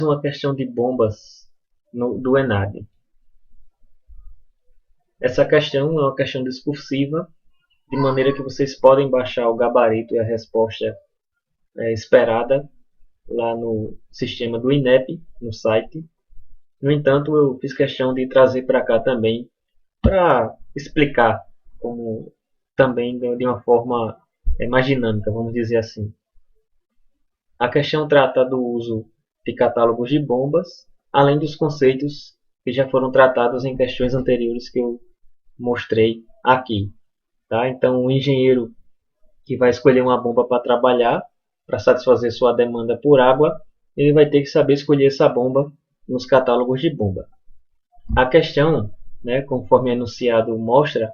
uma questão de bombas do ENAD. Essa questão é uma questão discursiva, de maneira que vocês podem baixar o gabarito e a resposta esperada lá no sistema do INEP, no site. No entanto, eu fiz questão de trazer para cá também, para explicar como também de uma forma mais dinâmica, vamos dizer assim. A questão trata do uso de catálogos de bombas, além dos conceitos que já foram tratados em questões anteriores que eu mostrei aqui. Tá? Então, o engenheiro que vai escolher uma bomba para trabalhar, para satisfazer sua demanda por água, ele vai ter que saber escolher essa bomba nos catálogos de bomba. A questão, conforme enunciado mostra,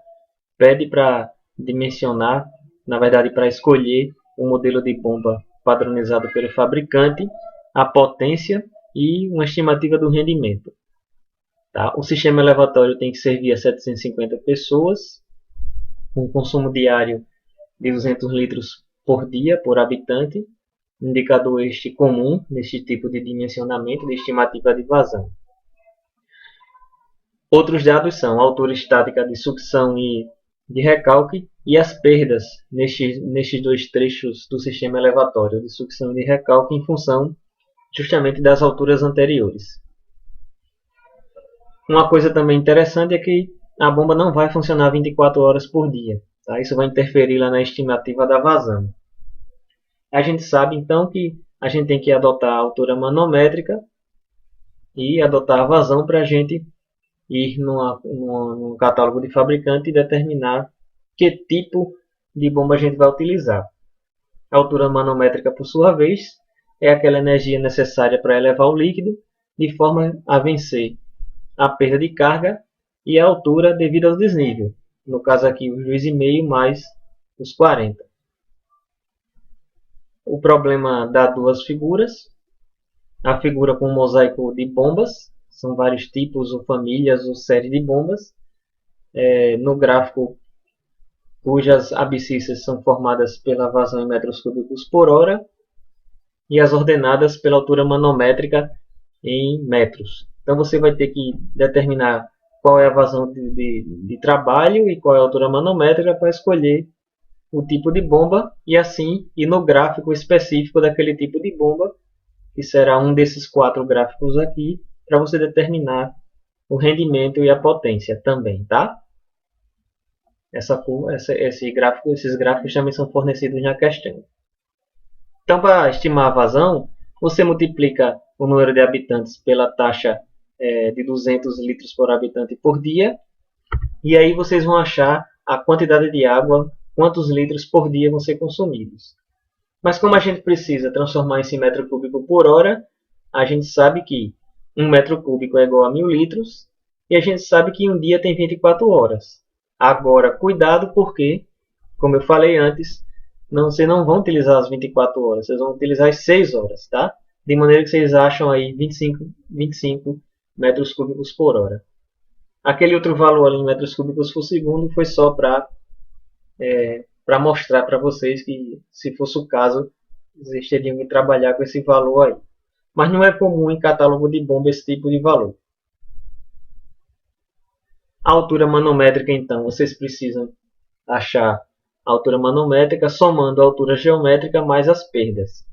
pede para dimensionar, na verdade para escolher o modelo de bomba padronizado pelo fabricante, a potência e uma estimativa do rendimento. Tá? O sistema elevatório tem que servir a 750 pessoas, com consumo diário de 200 litros por dia, por habitante, indicador este comum neste tipo de dimensionamento de estimativa de vazão. Outros dados são a altura estática de sucção e de recalque e as perdas nestes dois trechos do sistema elevatório de sucção e de recalque em função justamente das alturas anteriores. Uma coisa também interessante é que a bomba não vai funcionar 24 horas por dia. Tá? Isso vai interferir lá na estimativa da vazão. A gente sabe então que a gente tem que adotar a altura manométrica e adotar a vazão para a gente ir num catálogo de fabricante e determinar que tipo de bomba a gente vai utilizar. A altura manométrica, por sua vez, é aquela energia necessária para elevar o líquido de forma a vencer a perda de carga e a altura devido ao desnível. No caso aqui, os 2,5 mais os 40. O problema dá duas figuras. A figura com um mosaico de bombas, são vários tipos ou famílias ou séries de bombas. No gráfico, cujas abscissas são formadas pela vazão em metros cúbicos por hora e as ordenadas pela altura manométrica em metros. Então você vai ter que determinar qual é a vazão de trabalho e qual é a altura manométrica para escolher o tipo de bomba e assim ir no gráfico específico daquele tipo de bomba, que será um desses 4 gráficos aqui, para você determinar o rendimento e a potência também, tá? Esses gráficos também são fornecidos na questão. Então, para estimar a vazão, você multiplica o número de habitantes pela taxa de 200 litros por habitante por dia, e aí vocês vão achar a quantidade de água, quantos litros por dia vão ser consumidos. Mas como a gente precisa transformar isso em metro cúbico por hora, a gente sabe que 1 metro cúbico é igual a 1000 litros, e a gente sabe que um dia tem 24 horas. Agora, cuidado porque, como eu falei antes, vocês não vão utilizar as 24 horas, vocês vão utilizar as 6 horas, tá? De maneira que vocês acham aí 25 metros cúbicos por hora. Aquele outro valor ali em metros cúbicos por segundo foi só para mostrar para vocês que, se fosse o caso, vocês teriam que trabalhar com esse valor aí. Mas não é comum em catálogo de bomba esse tipo de valor. A altura manométrica, então, vocês precisam achar a altura manométrica somando a altura geométrica mais as perdas.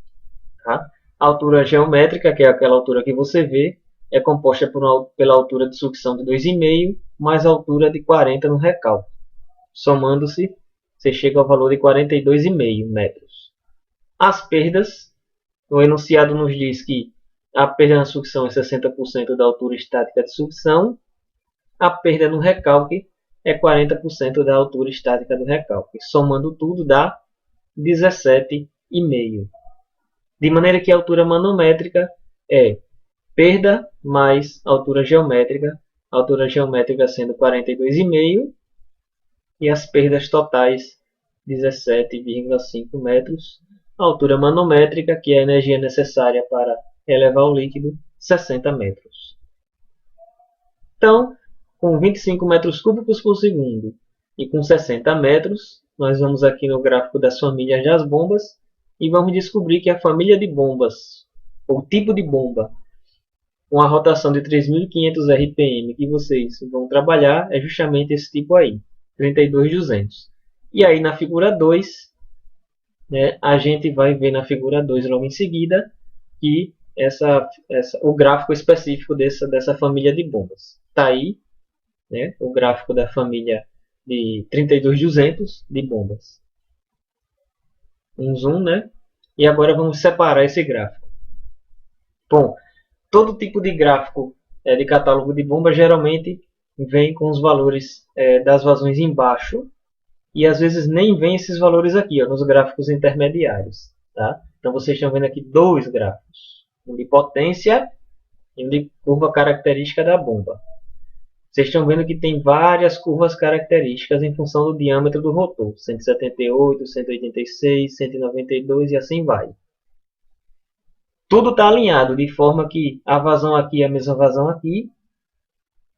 Tá? A altura geométrica, que é aquela altura que você vê, é composta pela altura de sucção de 2,5 mais a altura de 40 no recalque. Somando-se, você chega ao valor de 42,5 metros. As perdas, o enunciado nos diz que a perda na sucção é 60% da altura estática de sucção, a perda no recalque é 40% da altura estática do recalque. Somando tudo dá 17,5. De maneira que a altura manométrica é perda mais altura geométrica sendo 42,5 e as perdas totais 17,5 metros. A altura manométrica, que é a energia necessária para elevar o líquido, 60 metros. Então, com 25 metros cúbicos por segundo e com 60 metros, nós vamos aqui no gráfico das famílias das bombas e vamos descobrir que a família de bombas, ou tipo de bomba, com a rotação de 3.500 RPM que vocês vão trabalhar é justamente esse tipo aí, 32.200. E aí na figura 2, né, a gente vai ver na figura 2 logo em seguida que o gráfico específico dessa família de bombas. Está aí, né, o gráfico da família de 32.200 de bombas. Um zoom, né? E agora vamos separar esse gráfico. Bom, todo tipo de gráfico de catálogo de bomba geralmente vem com os valores das vazões embaixo e às vezes nem vem esses valores aqui, ó, nos gráficos intermediários. Tá? Então vocês estão vendo aqui dois gráficos, um de potência e um de curva característica da bomba. Vocês estão vendo que tem várias curvas características em função do diâmetro do rotor, 178, 186, 192 e assim vai. Tudo está alinhado de forma que a vazão aqui é a mesma vazão aqui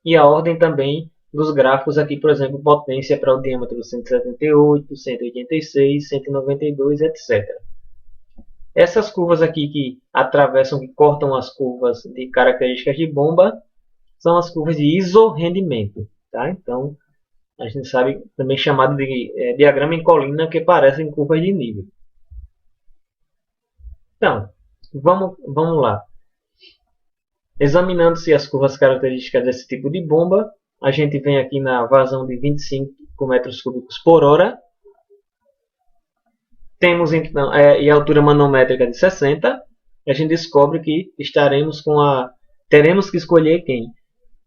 e a ordem também dos gráficos aqui, por exemplo, potência para o diâmetro 178, 186, 192, etc. Essas curvas aqui que atravessam, que cortam as curvas de características de bomba, são as curvas de isorrendimento. Tá? Então, a gente sabe também chamado de diagrama em colina, que parecem curvas de nível. Então, vamos lá. Examinando-se as curvas características desse tipo de bomba, a gente vem aqui na vazão de 25 metros cúbicos por hora. Temos então e a altura manométrica de 60. A gente descobre que teremos que escolher quem?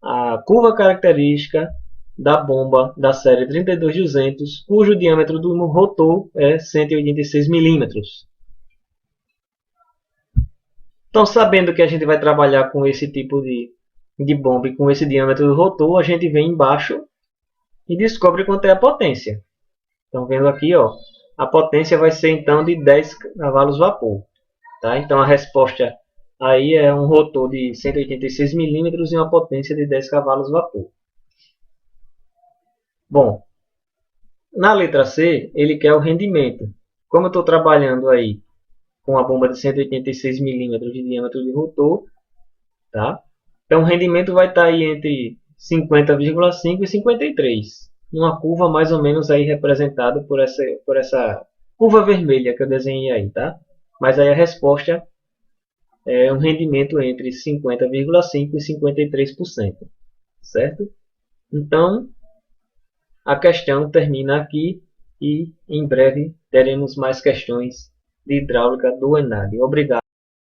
A curva característica da bomba da série 32.200, cujo diâmetro do rotor é 186 milímetros. Então, sabendo que a gente vai trabalhar com esse tipo de bomba e com esse diâmetro do rotor, a gente vem embaixo e descobre quanto é a potência. Estão vendo aqui, ó, a potência vai ser então de 10 cavalos vapor. Tá? Então a resposta aí é um rotor de 186 milímetros e uma potência de 10 cavalos vapor. Bom, na letra C, ele quer o rendimento. Como eu estou trabalhando aí com a bomba de 186 milímetros de diâmetro de rotor, tá? Então o rendimento vai estar aí entre 50,5 e 53, uma curva mais ou menos aí representada por essa curva vermelha que eu desenhei aí, tá? Mas aí a resposta é um rendimento entre 50,5 e 53%, certo? Então a questão termina aqui e em breve teremos mais questões de hidráulica do ENAD. Obrigado.